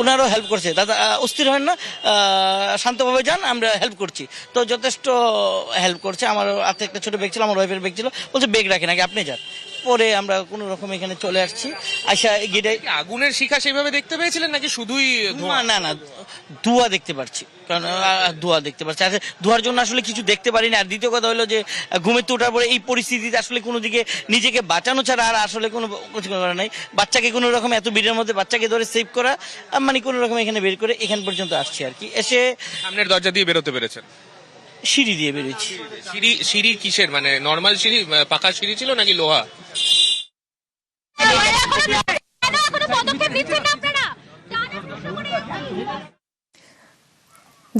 ওনারাও হেল্প করছে, দাদা অস্থির হয় না, শান্তভাবে যান, আমরা হেল্প করছি। তো যথেষ্ট হেল্প করছে। আমার হাতে একটা ছোট ব্যাগ ছিল, আমার ওয়াইফের ব্যাগ ছিল, বলছে ব্যাগ রাখেন আগে, আপনি যান। পরে আমরা কোনো রকম এখানে চলে আসছি। আচ্ছা, গিয়ে আগুনের শিখা সেভাবে দেখতে পেয়েছিলেন নাকি শুধুই ধোঁয়া? না না, ধোঁয়া দেখতে পাচ্ছি, কারণ ধোঁয়া দেখতে পাচ্ছি। আর ধোঁয়ার জন্য আসলে কিছু দেখতে পারিনি। আর দ্বিতীয় কথা হলো যে ঘুমের তো ওঠার পরে এই পরিস্থিতিতে আসলে কোনো দিকে নিজেকে বাঁচানো ছাড়া আর আসলে কোনো কিছু করার নাই। বাচ্চাকে কোনো রকম এত ভিড়ের মধ্যে বাচ্চাকে ধরে সেভ করা, মানে কোনো রকম এখানে বের করে এখান পর্যন্ত আসছি আর কি। এসে সামনের দরজা দিয়ে বেরোতে পেরেছেন? সিঁড়ি দিয়ে বেরোচ্ছি। সিঁড়ি কিসের, মানে নর্মাল সিঁড়ি, পাকা সিঁড়ি ছিল নাকি লোহা?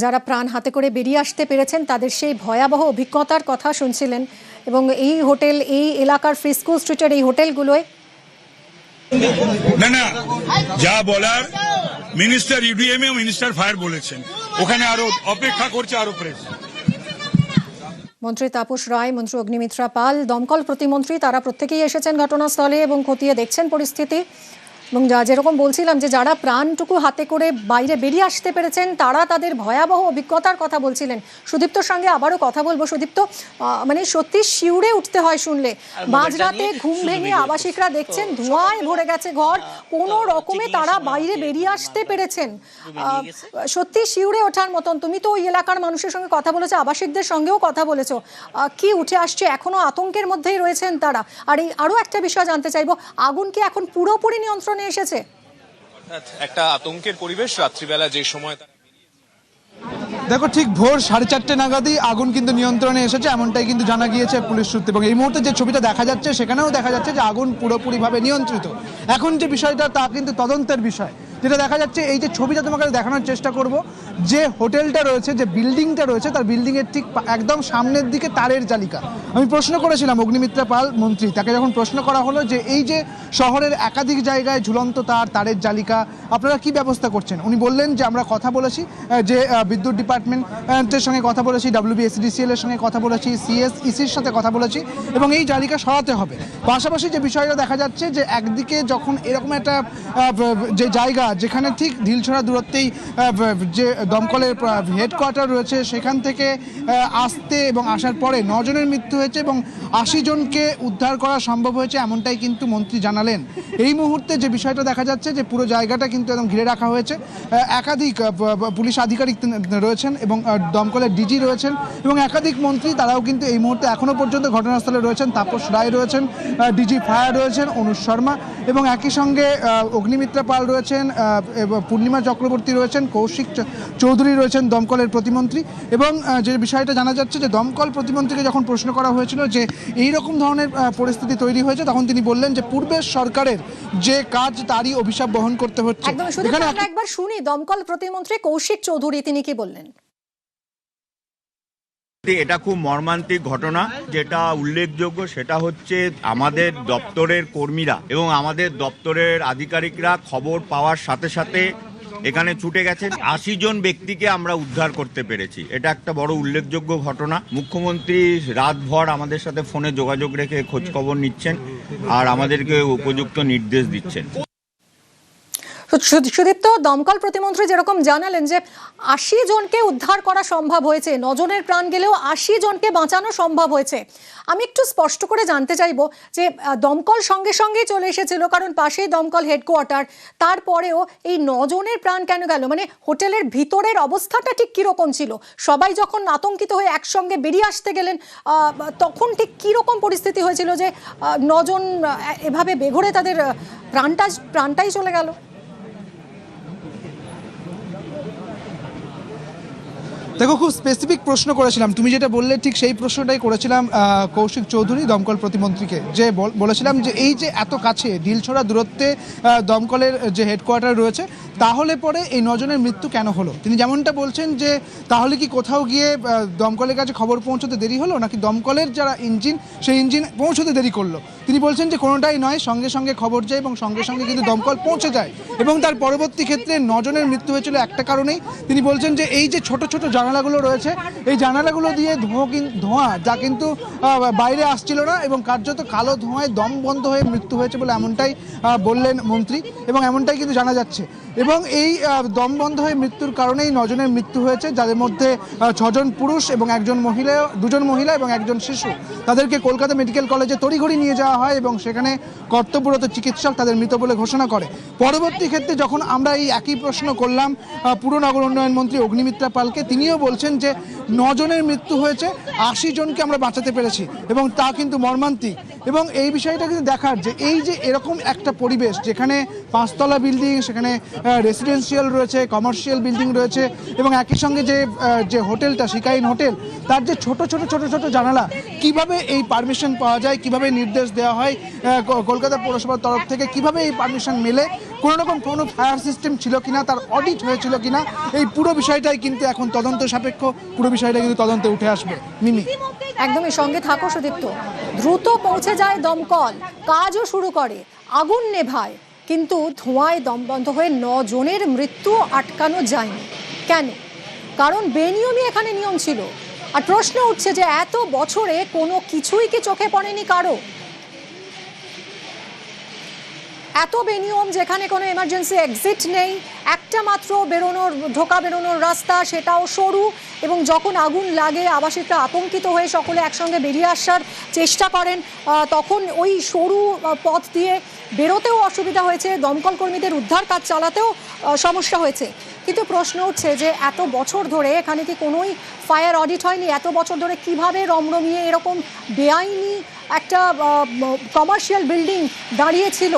যারা প্রাণ হাতে করে বেরিয়ে আসতে পেরেছেন তাদের সেই ভয়াবহ অভিজ্ঞতার কথা শুনছিলেন। এবং এই হোটেল, এই এলাকার ফ্রিস্কো স্ট্রিটের এই হোটেলগুলোয় না না, যা বলার মিনিস্টার ইউডিএম ও মিনিস্টার ফায়ার বলেছেন, ওখানে আরো অপেক্ষা করছে আরো প্রেস। মন্ত্রী তাপস রায়, মন্ত্রী অগ্নিমিত্রা পাল, দমকল প্রতিমন্ত্রী, তারা প্রত্যেকেই এসেছেন ঘটনাস্থলে এবং খতিয়ে দেখছেন পরিস্থিতি। এবং যেরকম বলছিলাম যে যারা প্রাণটুকু হাতে করে বাইরে বেরিয়ে আসতে পেরেছেন তারা তাদের ভয়াবহ অভিজ্ঞতার কথা বলছিলেন। সুদীপ্তর সঙ্গে আবারও কথা বলবো। সুদীপ্ত, মানে সত্যি শিউরে উঠতে হয় শুনলে। মাঝরাতে ঘুম ভেঙে আবাসিকরা দেখছেন ধোঁয়ায় ভরে গেছে ঘর, কোনো রকমে তারা বাইরে বেরিয়ে আসতে পেরেছেন। সত্যি শিউরে ওঠার মতন। তুমি তো ওই এলাকার মানুষের সঙ্গে কথা বলেছো, আবাসিকদের সঙ্গেও কথা বলেছো, কি উঠে আসছে? এখনো আতঙ্কের মধ্যেই রয়েছেন তারা। আর এই আরও একটা বিষয় জানতে চাইবো, আগুন কি এখন পুরোপুরি নিয়ন্ত্রণ এসেছে? একটা আতঙ্কের পরিবেশ রাত্রিবেলা যে সময়। দেখো, ঠিক ভোর 4:30 নাগাদই আগুন কিন্তু নিয়ন্ত্রণে এসেছে, এমনটাই কিন্তু জানা গিয়েছে পুলিশ সূত্রে। এবং এই মুহূর্তে যে ছবিটা দেখা যাচ্ছে সেখানেও দেখা যাচ্ছে যে আগুন পুরোপুরিভাবে নিয়ন্ত্রিত। এখন যে বিষয়টা তা কিন্তু তদন্তের বিষয়। যেটা দেখা যাচ্ছে, এই যে ছবিটা তোমাকে দেখানোর চেষ্টা করব, যে হোটেলটা রয়েছে, যে বিল্ডিংটা রয়েছে, তার বিল্ডিংয়ের ঠিক একদম সামনের দিকে তারের জালিকা। আমি প্রশ্ন করেছিলাম অগ্নিমিত্রা পাল মন্ত্রী, তাকে যখন প্রশ্ন করা হলো যে এই যে শহরের একাধিক জায়গায় ঝুলন্ত তারের জালিকা, আপনারা কি ব্যবস্থা করছেন, উনি বললেন যে আমরা কথা বলেছি, যে বিদ্যুৎ ডিপার্টমেন্টের সঙ্গে কথা বলেছি, WBSEDCL এর সঙ্গে কথা বলেছি, CSECর সাথে কথা বলেছি, এবং এই জালিকা সরাতে হবে। পাশাপাশি যে বিষয়টা দেখা যাচ্ছে যে একদিকে যখন এরকম একটা যে জায়গা যেখানে ঠিক ঢিলছড়া দূরত্বেই যে দমকলের হেডকোয়ার্টার রয়েছে, সেখান থেকে আসতে এবং আসার পরে 9 জনের মৃত্যু হয়েছে এবং 80 জনকে উদ্ধার করা সম্ভব হয়েছে, এমনটাই কিন্তু মন্ত্রী জানালেন। এই মুহূর্তে যে বিষয়টা দেখা যাচ্ছে যে পুরো জায়গাটা কিন্তু একদম ঘিরে রাখা হয়েছে, একাধিক পুলিশ আধিকারিক রয়েছেন এবং দমকলের ডিজি রয়েছেন এবং একাধিক মন্ত্রী, তারাও কিন্তু এই মুহূর্তে এখনো পর্যন্ত ঘটনাস্থলে রয়েছেন। তাপস রায় রয়েছেন, ডিজি ফায়ার রয়েছেন অনুজ শর্মা, এবং একই সঙ্গে অগ্নিমিত্রা পাল রয়েছেন, পূর্ণিমা চক্রবর্তী রয়েছেন, কৌশিক চৌধুরী রয়েছেন দমকলের প্রতিমন্ত্রী। এবং যে বিষয়টা জানা যাচ্ছে যে দমকল প্রতিমন্ত্রীকে যখন প্রশ্ন করা হয়েছিল যে এই রকম ধরনের পরিস্থিতি তৈরি হয়েছে, তখন তিনি বললেন যে পূর্বের সরকারের যে কাজ তারই অভিশাপ বহন করতে হচ্ছে। এখানে একবার শুনি দমকল প্রতিমন্ত্রী কৌশিক চৌধুরী তিনি কি বললেন। এটা খুব মর্মান্তিক ঘটনা। যেটা উল্লেখযোগ্য সেটা হচ্ছে আমাদের দপ্তরের কর্মীরা এবং আমাদের দপ্তরের আধিকারিকরা খবর পাওয়ার সাথে সাথে এখানে ছুটে গেছেন। 80 জন ব্যক্তিকে আমরা উদ্ধার করতে পেরেছি। এটা একটা বড় উল্লেখযোগ্য ঘটনা। মুখ্যমন্ত্রী রাতভর আমাদের সাথে ফোনে যোগাযোগ রেখে খোঁজ খবর নিচ্ছেন আর আমাদেরকে উপযুক্ত নির্দেশ দিচ্ছেন। সুদীপ্ত, দমকল প্রতিমন্ত্রী যেরকম জানালেন যে 80 জনকে উদ্ধার করা সম্ভব হয়েছে, 9 জনের প্রাণ গেলেও 80 জনকে বাঁচানো সম্ভব হয়েছে। আমি একটু স্পষ্ট করে জানতে চাইবো যে দমকল সঙ্গে সঙ্গেই চলে এসেছিল, কারণ পাশেই দমকল হেডকোয়ার্টার, তারপরেও এই 9 জনের প্রাণ কেন গেল? মানে হোটেলের ভিতরের অবস্থাটা ঠিক কীরকম ছিল? সবাই যখন আতঙ্কিত হয়ে একসঙ্গে বেরিয়ে আসতে গেলেন, তখন ঠিক কীরকম পরিস্থিতি হয়েছিল যে 9 জন এভাবে বেঘোরে তাদের প্রাণটাই চলে গেল? দেখো, খুব স্পেসিফিক প্রশ্ন করেছিলাম, তুমি যেটা বললে ঠিক সেই প্রশ্নটাই করেছিলাম কৌশিক চৌধুরী দমকল প্রতিমন্ত্রীকে, যে বলেছিলাম যে এই যে এত কাছে ঢিলছড়া দূরত্বে দমকলের যে হেডকোয়ার্টার রয়েছে, তাহলে পরে এই 9 জনের মৃত্যু কেন হলো? তিনি যেমনটা বলছেন যে তাহলে কি কোথাও গিয়ে দমকলের কাছে খবর পৌঁছতে দেরি হলো, নাকি দমকলের যারা ইঞ্জিন সেই ইঞ্জিন পৌঁছতে দেরি করলো? তিনি বলছেন যে কোনোটাই নয়, সঙ্গে সঙ্গে খবর যায় এবং সঙ্গে সঙ্গে কিন্তু দমকল পৌঁছে যায়। এবং তার পরবর্তী ক্ষেত্রে 9 জনের মৃত্যু হয়েছিল একটা কারণেই। তিনি বলছেন যে এই যে ছোট ছোট জানালাগুলো রয়েছে, এই জানালাগুলো দিয়ে ধোঁয়া যা কিন্তু বাইরে আসছিল না এবং কার্যত কালো ধোঁয়ায় দম বন্ধ হয়ে মৃত্যু হয়েছে বলে এমনটাই বললেন মন্ত্রী, এবং এমনটাই কিন্তু জানা যাচ্ছে। এবং এবং এই দম বন্ধ হয়ে মৃত্যুর কারণেই 9 জনের মৃত্যু হয়েছে, যাদের মধ্যে 6 জন পুরুষ এবং 2জন মহিলা এবং 1জন শিশু। তাদেরকে কলকাতা মেডিকেল কলেজে তড়িঘড়ি নিয়ে যাওয়া হয় এবং সেখানে কর্তব্যরত চিকিৎসক তাদের মৃত বলে ঘোষণা করে। পরবর্তী ক্ষেত্রে যখন আমরা এই একই প্রশ্ন করলাম পুর নগর উন্নয়ন মন্ত্রী অগ্নিমিত্রা পালকে, তিনিও বলছেন যে 9 জনের মৃত্যু হয়েছে, 80 জনকে আমরা বাঁচাতে পেরেছি এবং তা কিন্তু মর্মান্তিক। এবং এই বিষয়টা কিন্তু দেখার যে এই যে এরকম একটা পরিবেশ যেখানে 5তলা বিল্ডিং, সেখানে রেসিডেন্সিয়াল রয়েছে, কমার্শিয়াল বিল্ডিং রয়েছে এবং একই সঙ্গে যে হোটেলটা শিকাইন হোটেল, তার যে ছোট ছোট জানালা, কিভাবে এই পারমিশন পাওয়া যায়, কিভাবে নির্দেশ দেওয়া হয় কলকাতা পৌরসভার তরফ থেকে, কিভাবে এই পারমিশন মেলে, কোনো ফায়ার সিস্টেম ছিল কিনা, তার অডিট হয়েছিল কিনা, এই পুরো বিষয়টাই কিন্তু এখন তদন্ত সাপেক্ষ, পুরো বিষয়টা কিন্তু তদন্তে উঠে আসবে। মিমি, একদমই সঙ্গে থাকো সুদীপ্ত। দ্রুত পৌঁছে যায় দমকল, কাজও শুরু করে, আগুন নেভায়, কিন্তু ধোঁয়ায় দম বন্ধ হয়ে 9 জনের মৃত্যু আটকানো যায়নি। কেন? কারণ বেনিয়মই এখানে নিয়ম ছিল। আর প্রশ্ন উঠছে যে এত বছরে কোনো কিছুই কি চোখে পড়েনি কারো? এত বেনিয়ম, যেখানে কোনো এমার্জেন্সি এক্সিট নেই, একটা মাত্র ঢোকা বেরোনোর রাস্তা, সেটাও সরু, এবং যখন আগুন লাগে আবাসিকরা আতঙ্কিত হয়ে সকলে একসঙ্গে বেরিয়ে আসার চেষ্টা করেন, তখন ওই সরু পথ দিয়ে বেরোতেও অসুবিধা হয়েছে, দমকল কর্মীদের উদ্ধার কাজ চালাতেও সমস্যা হয়েছে। কিন্তু প্রশ্ন উঠছে যে এত বছর ধরে এখানে কি কোনোই ফায়ার অডিট হয়নি? এত বছর ধরে কিভাবে রমরমিয়ে এরকম বেআইনি একটা কমার্শিয়াল বিল্ডিং দাঁড়িয়েছিল?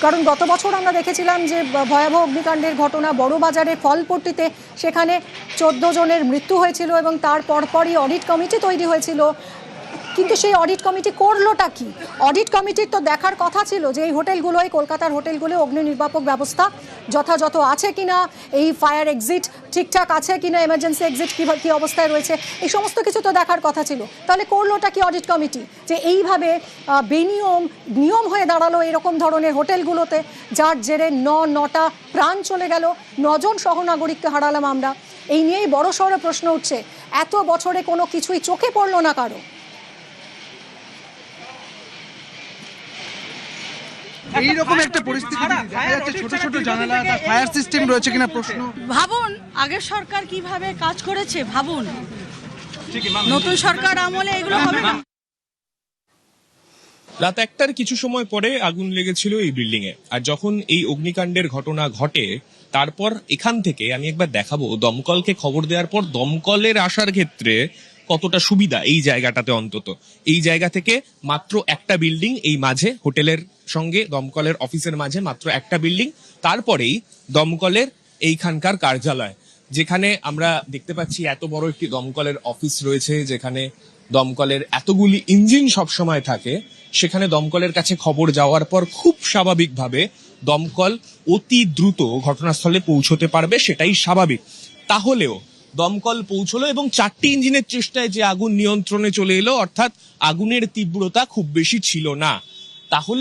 কারণ গত বছর আমরা দেখেছিলাম যে ভয়াবহ অগ্নিকাণ্ডের ঘটনা বড়বাজারের ফলপট্টিতে, সেখানে 14 জনের মৃত্যু হয়েছিল এবং তার পরপরই অডিট কমিটি তৈরি হয়েছিল। কিন্তু সেই অডিট কমিটি করলোটা কি? অডিট কমিটির তো দেখার কথা ছিল যে এই হোটেলগুলোয়, কলকাতার হোটেলগুলো অগ্নি নির্বাপক ব্যবস্থা যথাযথ আছে কিনা, এই ফায়ার এক্সিট ঠিকঠাক আছে কিনা, এমার্জেন্সি এক্সিট কী অবস্থায় রয়েছে, এই সমস্ত কিছু তো দেখার কথা ছিল। তাহলে করলোটা কি অডিট কমিটি যে এইভাবে নিয়ম হয়ে দাঁড়ালো এরকম ধরনের হোটেলগুলোতে, যার জেরে 9টা প্রাণ চলে গেল, 9 জন সহনাগরিককে হারালাম আমরা। এই নিয়েই বড়সড় প্রশ্ন উঠছে, এত বছরে কোনো কিছুই চোখে পড়লো না কারো। এইরকম একটা পরিস্থিতি দেখা যাচ্ছে, ছোট জানালা, তার ফায়ার সিস্টেম রয়েছে কিনা প্রশ্ন। ভাবুন আগের সরকার কিভাবে কাজ করেছে, ভাবুন নতুন সরকার আমলে এগুলো হবে না। রাত 1টার কিছু সময় পরে আগুন লেগেছিল এই বিল্ডিং এ। আর যখন এই অগ্নিকাণ্ডের ঘটনা ঘটে, তারপর এখান থেকে আমি একবার দেখাবো দমকলকে খবর দেওয়ার পর দমকলের আসার ক্ষেত্রে কতটা সুবিধা এই জায়গাটাতে। অন্তত এই জায়গা থেকে মাত্র একটা বিল্ডিং, এই মাঝে হোটেলের সঙ্গে দমকলের অফিসের মাঝে মাত্র একটা বিল্ডিং, তারপরেই দমকলের এইখানকার কার্যালয়, যেখানে আমরা দেখতে পাচ্ছি এত বড় একটি দমকলের অফিস রয়েছে, যেখানে দমকলের এতগুলি ইঞ্জিন সবসময় থাকে। সেখানে দমকলের কাছে খবর যাওয়ার পর খুব স্বাভাবিকভাবে দমকল অতি দ্রুত ঘটনাস্থলে পৌঁছতে পারবে, সেটাই স্বাভাবিক। তাহলেও দমকল পৌঁছলো এবং 4টি ইঞ্জিনের চেষ্টায় যে আগুন নিয়ন্ত্রণে চলে এলো, অর্থাৎ আগুনের তীব্রতা খুব বেশি ছিল না। তাহলে